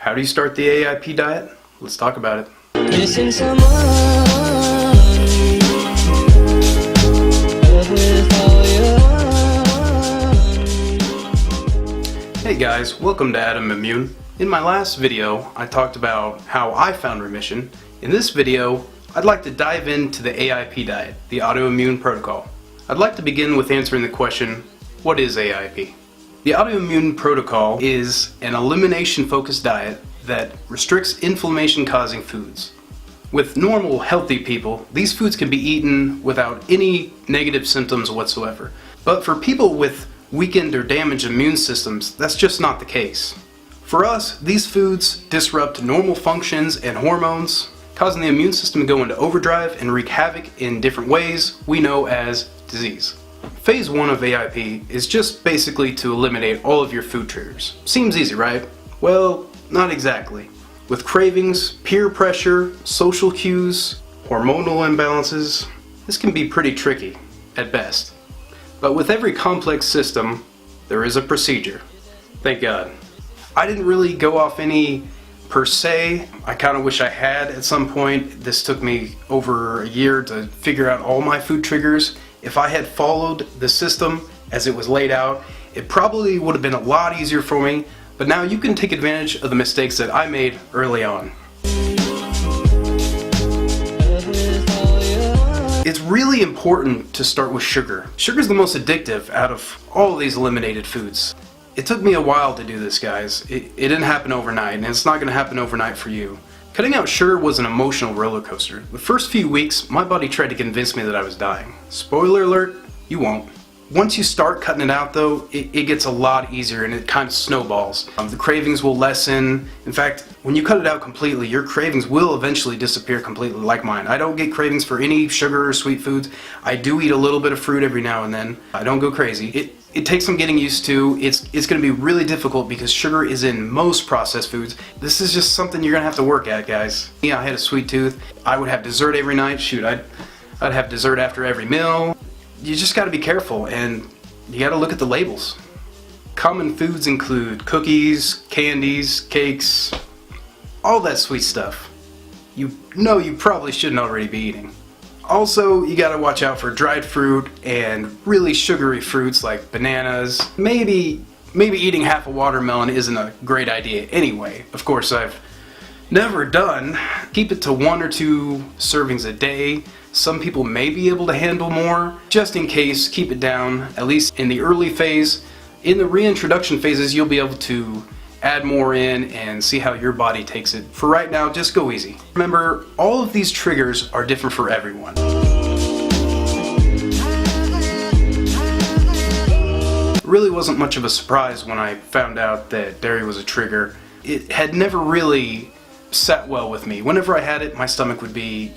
How do you start the AIP diet? Let's talk about it. Missing someone with all your. Hey guys, welcome to Adamimmune. In my last video, I talked about how I found remission. In this video, I'd like to dive into the AIP diet, the Autoimmune Protocol. I'd like to begin with answering the question, what is AIP? The Autoimmune Protocol is an elimination-focused diet that restricts inflammation-causing foods. With normal, healthy people, these foods can be eaten without any negative symptoms whatsoever. But for people with weakened or damaged immune systems, that's just not the case. For us, these foods disrupt normal functions and hormones, causing the immune system to go into overdrive and wreak havoc in different ways we know as disease. Phase 1 of AIP is just basically to eliminate all of your food triggers. Seems easy, right? Well, not exactly. With cravings, peer pressure, social cues, hormonal imbalances, this can be pretty tricky, at best. But with every complex system, there is a procedure. Thank God. I didn't really go off any per se. I kind of wish I had at some point. This took me over a year to figure out all my food triggers. If I had followed the system as it was laid out, it probably would have been a lot easier for me, but now you can take advantage of the mistakes that I made early on. It's really important to start with sugar. Sugar is the most addictive out of all of these eliminated foods. It took me a while to do this, guys. It didn't happen overnight, and it's not going to happen overnight for you. Cutting out sugar was an emotional roller coaster. The first few weeks, my body tried to convince me that I was dying. Spoiler alert, you won't. Once you start cutting it out though, it gets a lot easier and it kind of snowballs. The cravings will lessen. In fact, when you cut it out completely, your cravings will eventually disappear completely, like mine. I don't get cravings for any sugar or sweet foods. I do eat a little bit of fruit every now and then. I don't go crazy. It takes some getting used to. It's going to be really difficult because sugar is in most processed foods. This is just something you're going to have to work at, guys. Yeah, I had a sweet tooth. I would have dessert every night. Shoot, I'd have dessert after every meal. You just got to be careful, and you got to look at the labels. Common foods include cookies, candies, cakes, all that sweet stuff. You know you probably shouldn't already be eating. Also, you got to watch out for dried fruit and really sugary fruits like bananas. Maybe eating half a watermelon isn't a great idea anyway. Of course, I've never done. Keep it to 1 or 2 servings a day. Some people may be able to handle more. Just in case, keep it down, at least in the early phase. In the reintroduction phases, you'll be able to add more in and see how your body takes it. For right now, just go easy. Remember, all of these triggers are different for everyone. It really wasn't much of a surprise when I found out that dairy was a trigger. It had never really sat well with me. Whenever I had it, my stomach would be,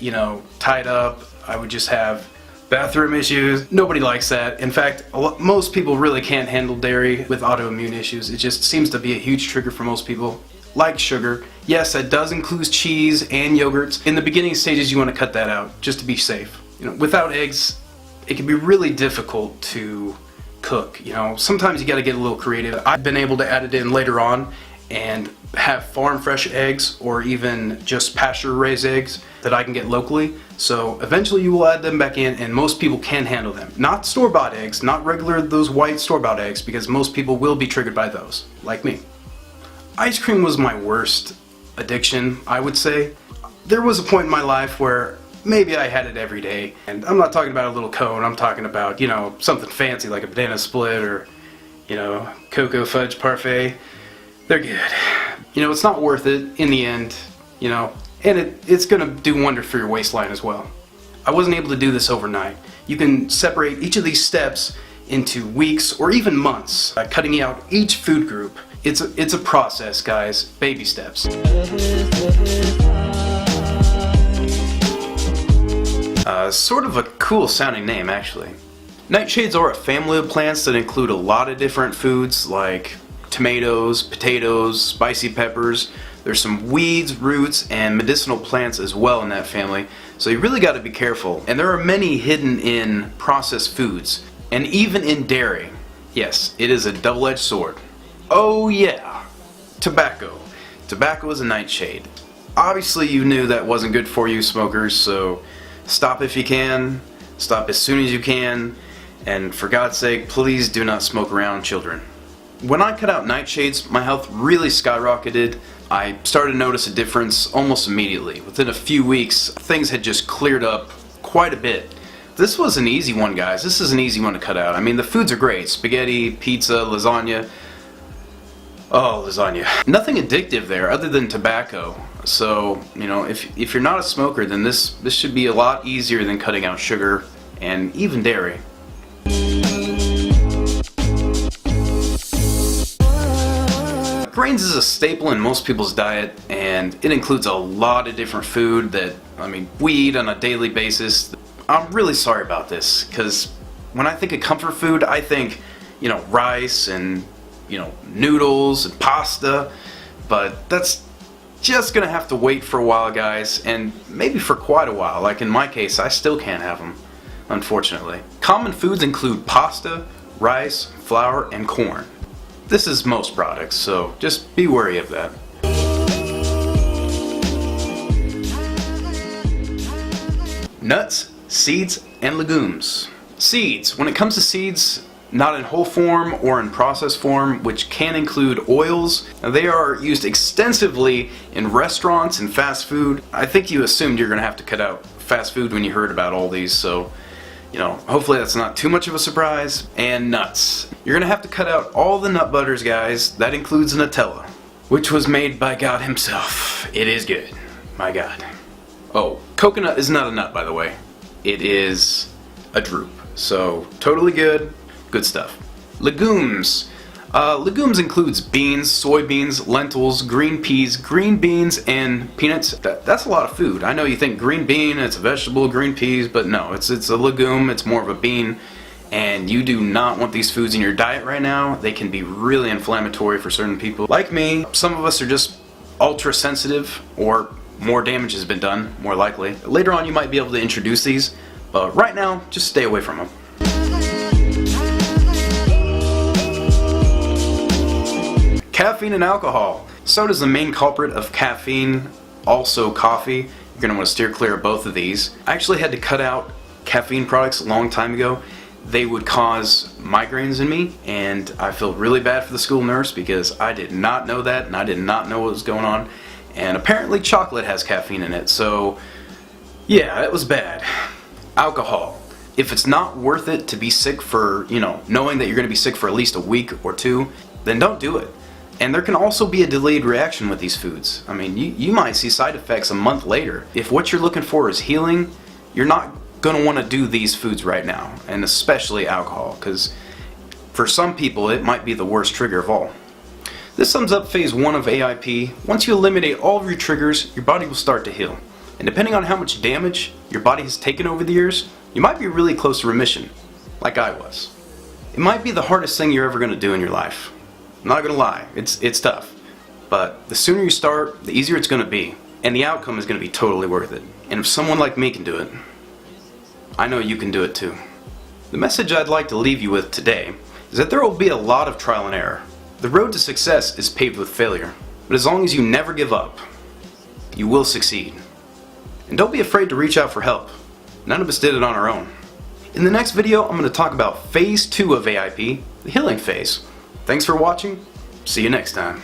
tied up. I would just have bathroom issues. Nobody likes that. In fact, most people really can't handle dairy with autoimmune issues. It just seems to be a huge trigger for most people. Like sugar. Yes, that does include cheese and yogurts. In the beginning stages, you want to cut that out just to be safe. Without eggs, it can be really difficult to cook. Sometimes you got to get a little creative. I've been able to add it in later on and have farm fresh eggs or even just pasture raised eggs that I can get locally. So eventually you will add them back in, and most people can handle them. Not store-bought eggs, not regular those white store-bought eggs, because most people will be triggered by those, like me. Ice cream was my worst addiction, I would say. There was a point in my life where maybe I had it every day, and I'm not talking about a little cone, I'm talking about, something fancy like a banana split or, cocoa fudge parfait. They're good. It's not worth it in the end, and it's gonna do wonders for your waistline as well. I wasn't able to do this overnight. You can separate each of these steps into weeks or even months, cutting out each food group. It's a process, guys. Baby steps. Sort of a cool sounding name, actually. Nightshades are a family of plants that include a lot of different foods like tomatoes, potatoes, spicy peppers. There's some weeds, roots, and medicinal plants as well in that family, so you really got to be careful. And there are many hidden in processed foods, and even in dairy. Yes, it is a double-edged sword. Oh yeah, tobacco. Tobacco is a nightshade. Obviously you knew that wasn't good for you smokers, so stop if you can, stop as soon as you can, and for God's sake, please do not smoke around children. When I cut out nightshades, my health really skyrocketed. I started to notice a difference almost immediately. Within a few weeks, things had just cleared up quite a bit. This was an easy one, guys. This is an easy one to cut out. I mean, the foods are great. Spaghetti, pizza, lasagna. Oh, lasagna. Nothing addictive there other than tobacco. So, you know, if you're not a smoker, then this should be a lot easier than cutting out sugar and even dairy. Grains is a staple in most people's diet, and it includes a lot of different food that, I mean, we eat on a daily basis. I'm really sorry about this, because when I think of comfort food, I think, you know, rice and, you know, noodles and pasta, but that's just gonna have to wait for a while, guys, and maybe for quite a while. Like in my case, I still can't have them, unfortunately. Common foods include pasta, rice, flour, and corn. This is most products, so just be wary of that. Nuts, seeds, and legumes. Seeds. When it comes to seeds, not in whole form or in processed form, which can include oils. Now, they are used extensively in restaurants and fast food. I think you assumed you're going to have to cut out fast food when you heard about all these, so you know, hopefully that's not too much of a surprise. And nuts. You're going to have to cut out all the nut butters, guys. That includes Nutella, which was made by God himself. It is good. My God. Oh, coconut is not a nut, by the way. It is a drupe. So, totally good. Good stuff. Legumes. Legumes includes beans, soybeans, lentils, green peas, green beans, and peanuts. That's a lot of food. I know you think green bean, it's a vegetable, green peas, but no, it's a legume, it's more of a bean, and you do not want these foods in your diet right now. They can be really inflammatory for certain people. Like me, some of us are just ultra sensitive, or more damage has been done, more likely. Later on you might be able to introduce these, but right now, just stay away from them. Caffeine and alcohol. Soda is the main culprit of caffeine, also coffee. You're going to want to steer clear of both of these. I actually had to cut out caffeine products a long time ago. They would cause migraines in me, and I feel really bad for the school nurse because I did not know that, and I did not know what was going on. And apparently chocolate has caffeine in it, so yeah, it was bad. Alcohol. If it's not worth it to be sick for, you know, knowing that you're going to be sick for at least a week or two, then don't do it. And there can also be a delayed reaction with these foods. I mean, you might see side effects a month later. If what you're looking for is healing, you're not going to want to do these foods right now, and especially alcohol, because for some people it might be the worst trigger of all. This sums up phase 1 of AIP. Once you eliminate all of your triggers, your body will start to heal. And depending on how much damage your body has taken over the years, you might be really close to remission, like I was. It might be the hardest thing you're ever going to do in your life. I'm not gonna lie, it's tough. But the sooner you start, the easier it's gonna be. And the outcome is gonna be totally worth it. And if someone like me can do it, I know you can do it too. The message I'd like to leave you with today is that there will be a lot of trial and error. The road to success is paved with failure. But as long as you never give up, you will succeed. And don't be afraid to reach out for help. None of us did it on our own. In the next video, I'm gonna talk about phase 2 of AIP, the healing phase. Thanks for watching. See you next time.